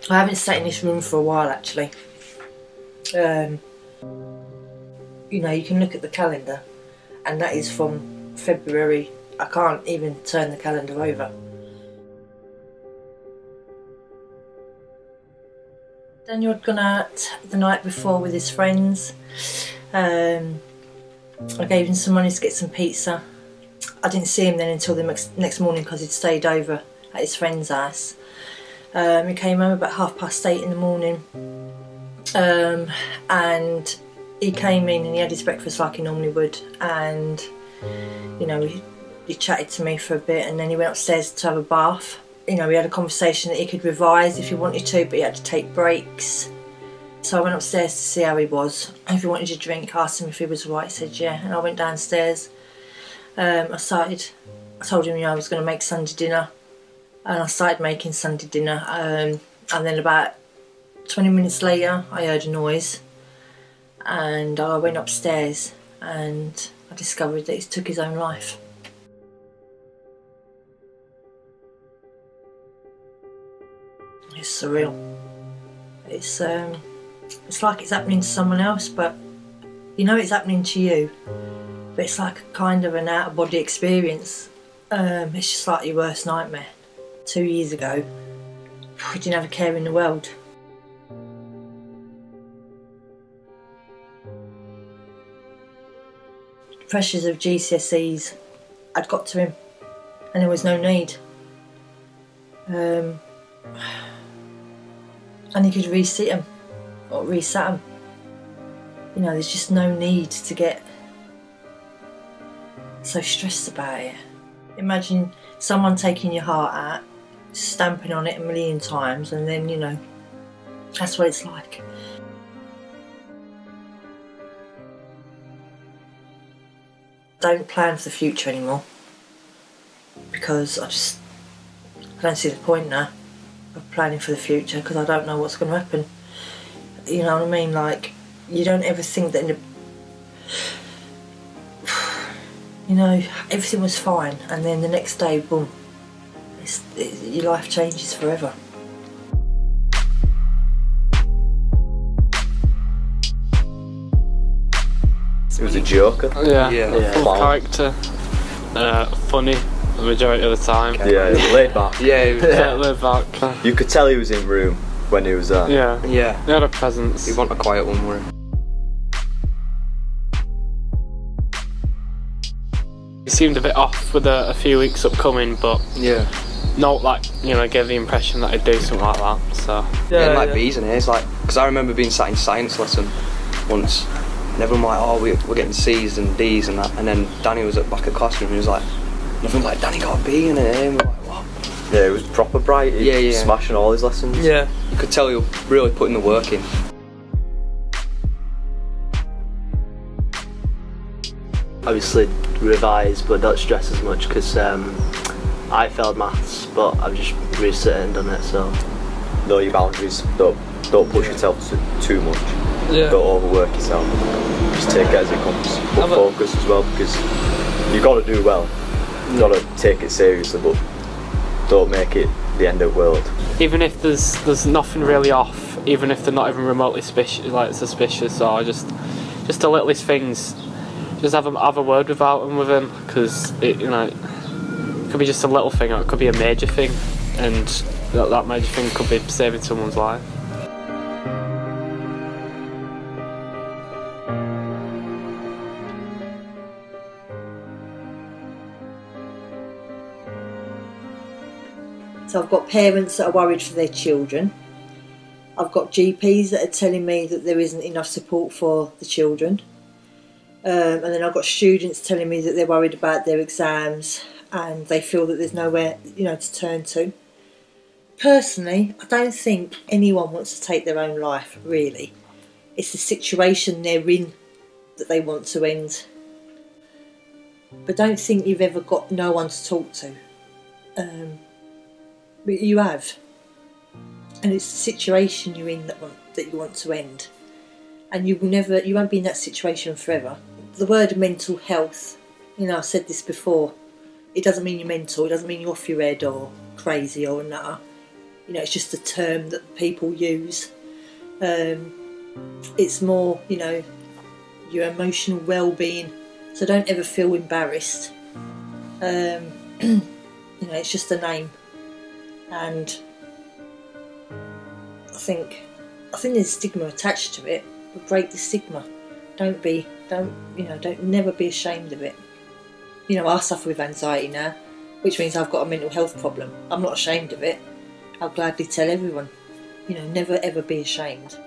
I haven't sat in this room for a while actually. You know, you can look at the calendar and that is from February. I can't even turn the calendar over. Daniel had gone out the night before with his friends. I gave him some money to get some pizza. I didn't see him then until the next morning because he'd stayed over at his friend's house. He came home about 8:30 in the morning, and he came in and he had his breakfast like he normally would, and you know, he chatted to me for a bit and then he went upstairs to have a bath. You know, we had a conversation that he could revise if he wanted to, but he had to take breaks. So I went upstairs to see how he was. If he wanted a drink, I asked him if he was alright, he said yeah, and I went downstairs. I told him, you know, I was going to make Sunday dinner, and I started making Sunday dinner, and then about 20 minutes later I heard a noise and I went upstairs and I discovered that he took his own life. It's surreal. It's like it's happening to someone else, but you know it's happening to you. But it's like a kind of an out-of-body experience. It's just like your worst nightmare. 2 years ago, we didn't have a care in the world. The pressures of GCSEs had got to him, and there was no need. And he could resit them, or reset them. You know, there's just no need to get so stressed about it. Imagine someone taking your heart out, stamping on it a million times, and then, you know, that's what it's like. Don't plan for the future anymore, because I don't see the point now of planning for the future, because I don't know what's going to happen. You know what I mean? Like, you don't ever think that you know, everything was fine, and then the next day, boom, your life changes forever. It was a joker. Yeah. Full character. Funny the majority of the time. Yeah, laid back. Yeah, laid back. You could tell he was in room when he was there. Yeah. He had a presence. He wasn't a quiet one, were he? He seemed a bit off with a few weeks upcoming, but not like, you know, gave the impression that he'd do something like that. So like B's and A's, like, because I remember being sat in science lesson once, and everyone was like, oh, we're getting C's and D's and that, and then Danny was at the back of the classroom and he was like, and everyone was like, Danny got a B and an A, and we were like, what? Yeah, he was proper bright. He smashing all his lessons. Yeah, you could tell he was really putting the work in. Obviously revise, but don't stress as much, because I failed maths, but I've just reset it and done it. So know your boundaries. Don't push yourself too much. Don't overwork yourself. Just take it as it comes. But focus as well, because you've got to do well. You've got to take it seriously, but don't make it the end of the world. Even if there's nothing really off, even if they're not even remotely suspicious, or just the littlest things, just have a word with him, because it could be just a little thing, or it could be a major thing, and that major thing could be saving someone's life. So I've got parents that are worried for their children. I've got GPs that are telling me that there isn't enough support for the children. And then I've got students telling me that they're worried about their exams and they feel that there's nowhere, to turn to. Personally, I don't think anyone wants to take their own life, really. It's the situation they're in that they want to end. But don't think you've ever got no one to talk to. But you have. And it's the situation you're in that you want to end. And you won't be in that situation forever. The word mental health, I've said this before, it doesn't mean you're mental, it doesn't mean you're off your head or crazy or another. you know, it's just a term that people use. It's more, you know, your emotional well-being. So don't ever feel embarrassed. You know, it's just a name, and I think there's stigma attached to it. But break the stigma. Don't never be ashamed of it. You know, I suffer with anxiety now, which means I've got a mental health problem. I'm not ashamed of it. I'll gladly tell everyone. You know, never ever be ashamed.